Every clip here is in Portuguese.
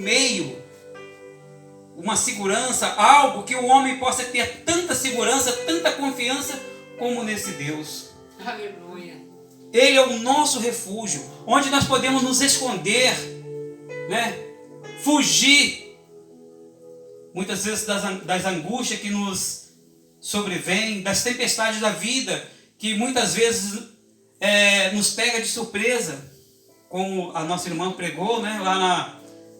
meio, uma segurança, algo que o homem possa ter tanta segurança, tanta confiança como nesse Deus. Aleluia. Ele é o nosso refúgio, onde nós podemos nos esconder, né? Fugir, muitas vezes das angústias que nos sobrevêm, das tempestades da vida, que muitas vezes nos pega de surpresa, como a nossa irmã pregou, né?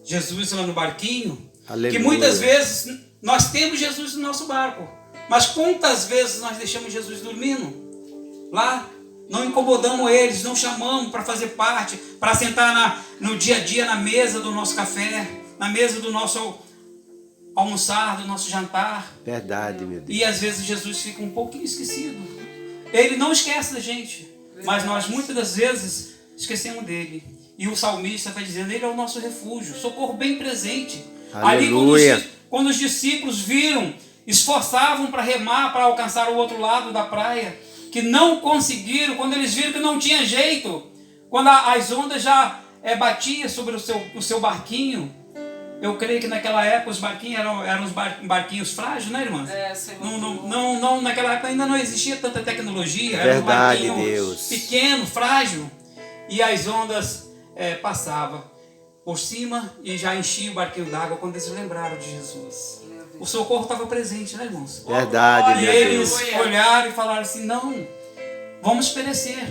Jesus lá no barquinho. Aleluia. Que muitas vezes nós temos Jesus no nosso barco, mas quantas vezes nós deixamos Jesus dormindo lá? Não incomodamos eles, não chamamos para fazer parte, para sentar no dia a dia na mesa do nosso café, na mesa do nosso almoçar, do nosso jantar. Verdade, meu Deus. E às vezes Jesus fica um pouquinho esquecido. Ele não esquece da gente, mas nós muitas das vezes esquecemos dele. E o salmista está dizendo, ele é o nosso refúgio, socorro bem presente. Aleluia. Ali quando os discípulos viram, esforçavam para remar, para alcançar o outro lado da praia, que não conseguiram, quando eles viram que não tinha jeito, quando as ondas já batiam sobre o seu barquinho. Eu creio que naquela época os barquinhos eram os barquinhos frágeis, né, irmãs? Não, naquela época ainda não existia tanta tecnologia. Era um barquinho Deus. Pequeno, frágil, e as ondas passavam por cima e já enchia o barquinho d'água quando eles lembraram de Jesus. O socorro estava presente, né, irmãos? Verdade, E eles olharam e falaram assim, não, vamos perecer.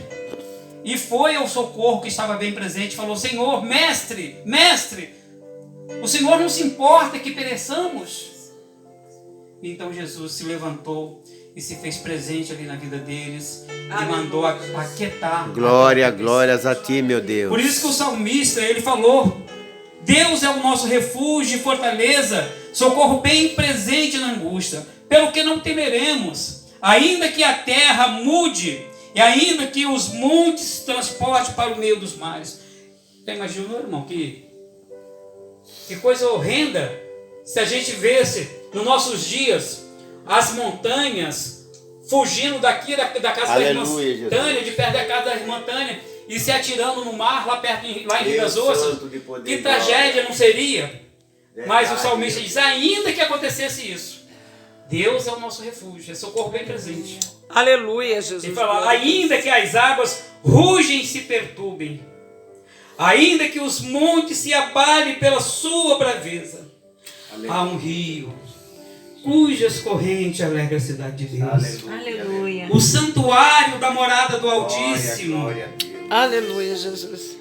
E foi ao socorro que estava bem presente e falou, Senhor, mestre, o Senhor não se importa que pereçamos? Então Jesus se levantou e se fez presente ali na vida deles e mandou aquietar. Glórias a ti, meu Deus. Por isso que o salmista, ele falou, Deus é o nosso refúgio e fortaleza, socorro bem presente na angústia, pelo que não temeremos, ainda que a terra mude, e ainda que os montes se transportem para o meio dos mares. Você imaginou, irmão, que coisa horrenda, se a gente visse, nos nossos dias, as montanhas, fugindo daqui da casa da irmã Tânia, de perto da casa da irmã Tânia, e se atirando no mar, lá em Rio das Ostras. Que tragédia não seria? Mas o salmista diz, ainda que acontecesse isso, Deus é o nosso refúgio, é socorro bem presente. Aleluia, Jesus. Ele fala, ainda que as águas rugem e se perturbem, ainda que os montes se abalem pela sua braveza, há um rio cujas correntes alegram a cidade de Deus. Aleluia. O santuário da morada do Altíssimo. Glória a Deus. Aleluia, Jesus.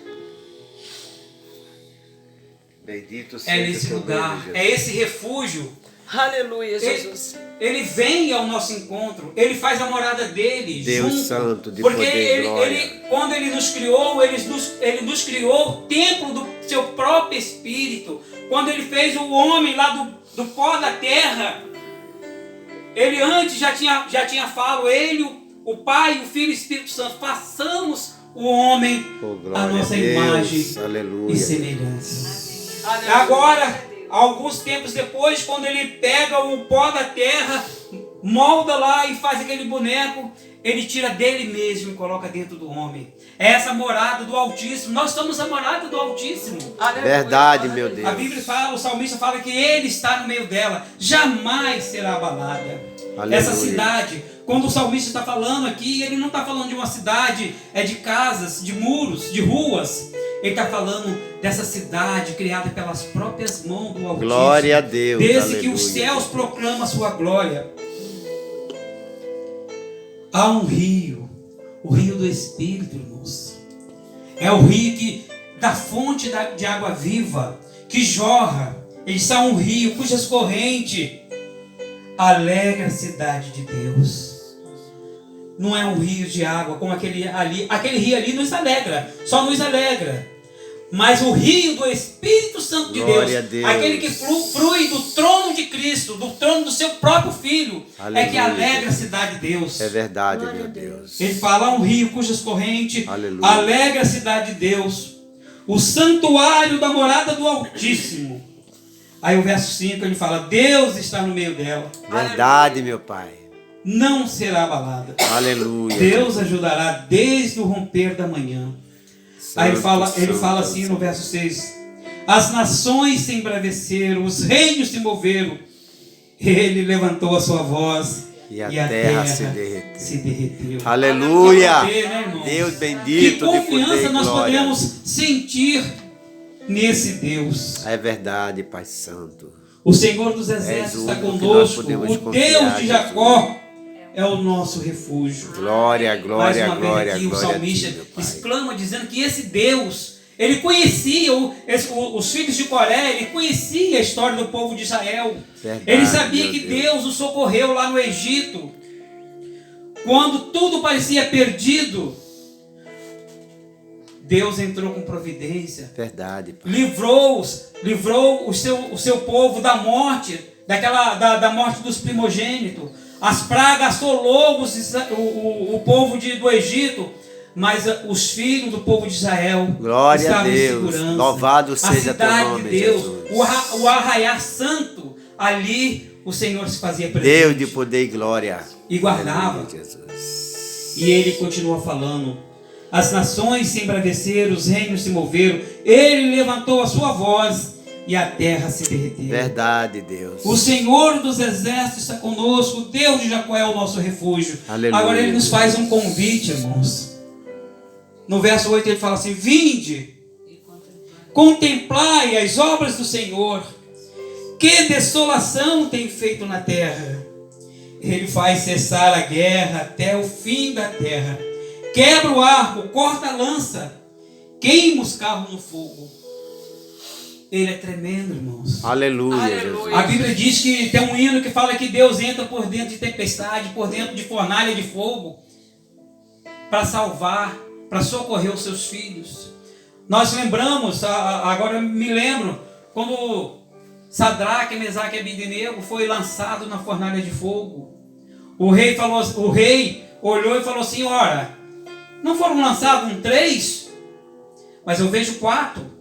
Bendito seja É nesse lugar, é esse refúgio. Aleluia, Jesus. Ele vem ao nosso encontro, ele faz a morada dele, Deus junto, santo, de porque poder, glória. quando ele nos criou, ele nos criou o templo do seu próprio Espírito. Quando ele fez o homem lá do pó da terra, ele antes já tinha falado, ele, o Pai, o Filho e o Espírito Santo, façamos o homem a nossa imagem e semelhança. Agora, alguns tempos depois, quando ele pega o pó da terra, molda lá e faz aquele boneco, ele tira dele mesmo e coloca dentro do homem. É essa morada do Altíssimo. Nós somos a morada do Altíssimo. Verdade, meu Deus. A Bíblia fala, o salmista fala que ele está no meio dela, jamais será abalada. Aleluia. Essa cidade, quando o salmista está falando aqui, ele não está falando de uma cidade de casas, de muros, de ruas. Ele está falando dessa cidade criada pelas próprias mãos do Altíssimo. Glória a Deus. Desde aleluia. que os céus proclamam a sua glória. Há um rio, o rio do Espírito, irmãos. É o rio da fonte de água viva, que jorra. Ele está um rio cujas correntes alegra a cidade de Deus. Não é um rio de água como aquele ali. Aquele rio ali nos alegra, só nos alegra. Mas o rio do Espírito Santo de Deus, aquele que flui do trono de Cristo, do trono do seu próprio Filho, aleluia, é que alegra a cidade de Deus. É verdade, meu Deus. Ele fala, um rio cujas correntes aleluia, alegra a cidade de Deus, o santuário da morada do Altíssimo. Aí o verso 5 ele fala, Deus está no meio dela. Verdade, meu Pai. Não será abalada. Aleluia. Deus ajudará desde o romper da manhã. Aí ele fala assim no verso 6, as nações se embraveceram, os reinos se moveram. Ele levantou a sua voz E a terra se derreteu. derreteu. Aleluia. Poder, né, irmãos? Deus Que bendito de confiança poder e nós glória. podemos sentir nesse Deus. É verdade, Pai Santo. O Senhor dos És exércitos o está único que nós conosco. podemos O confiar, Deus de Jacó Jesus. é o nosso refúgio. Glória, Mais glória, uma vez glória, aqui o glória a salmista ti, meu Pai. exclama dizendo que esse Deus, ele conhecia os filhos de Coré, ele conhecia a história do povo de Israel. Verdade, Ele sabia meu que Deus. Deus o socorreu lá no Egito. Quando tudo parecia perdido, Deus entrou com providência. Verdade, Pai. Livrou o seu povo da morte, da morte dos primogênitos. As pragas assolou o povo do Egito, mas os filhos do povo de Israel Glória a estavam em Deus. segurança. Louvado A seja teu cidade nome, de Deus, Jesus. o arraiar santo, ali o Senhor se fazia presente. Deus de poder e glória. E guardava. Aleluia, Jesus. E ele continua falando: as nações se embraveceram, os reinos se moveram, ele levantou a sua voz e a terra se derreteu. Verdade, Deus. O Senhor dos exércitos está conosco, o Deus de Jacó é o nosso refúgio. Aleluia, Agora ele nos Deus. faz um convite, irmãos. No verso 8 ele fala assim: vinde, contemplai as obras do Senhor, que desolação tem feito na terra. Ele faz cessar a guerra até o fim da terra. Quebra o arco, corta a lança, queima os carros no fogo. Ele é tremendo, irmãos. Aleluia, Aleluia. Jesus. A Bíblia diz que tem um hino que fala que Deus entra por dentro de tempestade, por dentro de fornalha de fogo, para salvar, para socorrer os seus filhos. Nós lembramos, agora me lembro, quando Sadraque, Mesaque e Abednego foi lançado na fornalha de fogo. O rei olhou e falou assim: ora, não foram lançados 3, mas eu vejo 4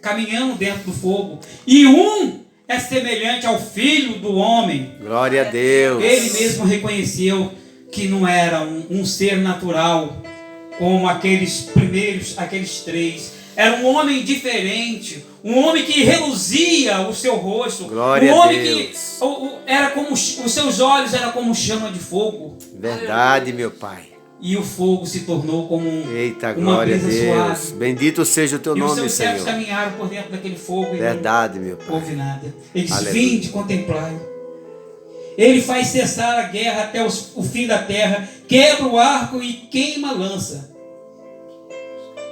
caminhando dentro do fogo, e um é semelhante ao filho do homem. Glória a Deus. Ele mesmo reconheceu que não era um ser natural como aqueles 3. Era um homem diferente, um homem que reluzia o seu rosto, Glória um homem a que Deus. era como os seus olhos eram como chama de fogo, Verdade, meu Pai. e o fogo se tornou como Eita, uma glória a brisa Deus. suave. Bendito seja o teu E os nome, seus servos Senhor. caminharam por dentro daquele fogo e Verdade, meu não Pai. houve nada. Ele disse: Aleluia. vinde, contemplai. Ele faz cessar a guerra até o fim da terra, quebra o arco e queima a lança,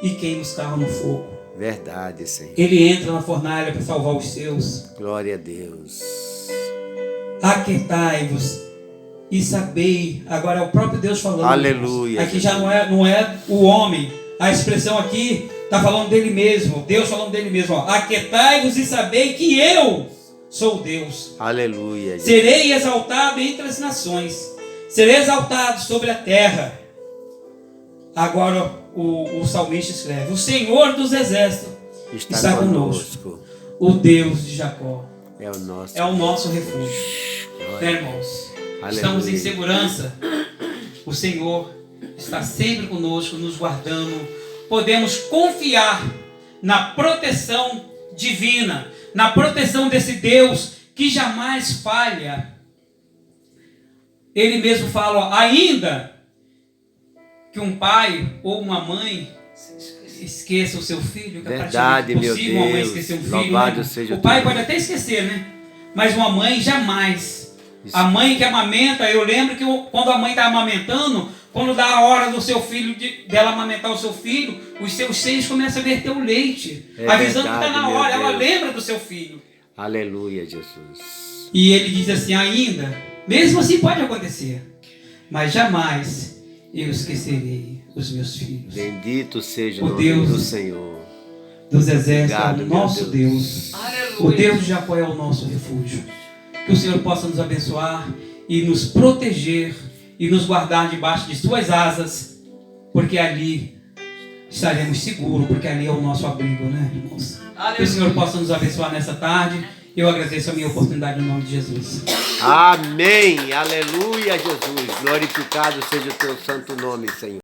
e queima os carros no fogo. Verdade, Senhor. Ele entra na fornalha para salvar os seus. Glória a Deus. Aquietai-vos e sabei. Agora é o próprio Deus falando. Aleluia, Aqui já não é o homem. A expressão aqui está falando dele mesmo. Deus falando dele mesmo. Ó. Aquietai-vos e sabei que eu sou Deus. Aleluia. Jesus. Serei exaltado entre as nações. Serei exaltado sobre a terra. Agora o salmista escreve: o Senhor dos exércitos está conosco. O Deus de Jacó É o nosso. é o nosso refúgio. Glória. Irmãos, Aleluia. estamos em segurança. O Senhor está sempre conosco, nos guardando. Podemos confiar na proteção divina, na proteção desse Deus que jamais falha. Ele mesmo fala: ó, ainda que um pai ou uma mãe esqueça o seu filho, que é Verdade, praticamente meu impossível uma mãe Deus. esquecer um filho. Louvado Né? seja O o pai teu pode nome. até esquecer, né? Mas uma mãe jamais. Isso. A mãe que amamenta, eu lembro que quando a mãe está amamentando, quando dá a hora do seu filho, dela amamentar o seu filho, os seus seios começam a verter o leite, É avisando que está verdade, na meu hora. Ela Deus. lembra do seu filho. Aleluia, Jesus. E ele diz assim: ainda, mesmo assim pode acontecer, mas jamais eu esquecerei os meus filhos. Bendito seja O o nome Deus do Senhor. Dos exércitos é Obrigado, o meu nosso Deus. Aleluia. O Deus de Jacó é o nosso refúgio. Que o Senhor possa nos abençoar e nos proteger e nos guardar debaixo de suas asas, porque ali estaremos seguros, porque ali é o nosso abrigo, né, irmãos? Que o Senhor possa nos abençoar nessa tarde. Eu agradeço a minha oportunidade no nome de Jesus. Amém. Aleluia, Jesus. Glorificado seja o teu santo nome, Senhor.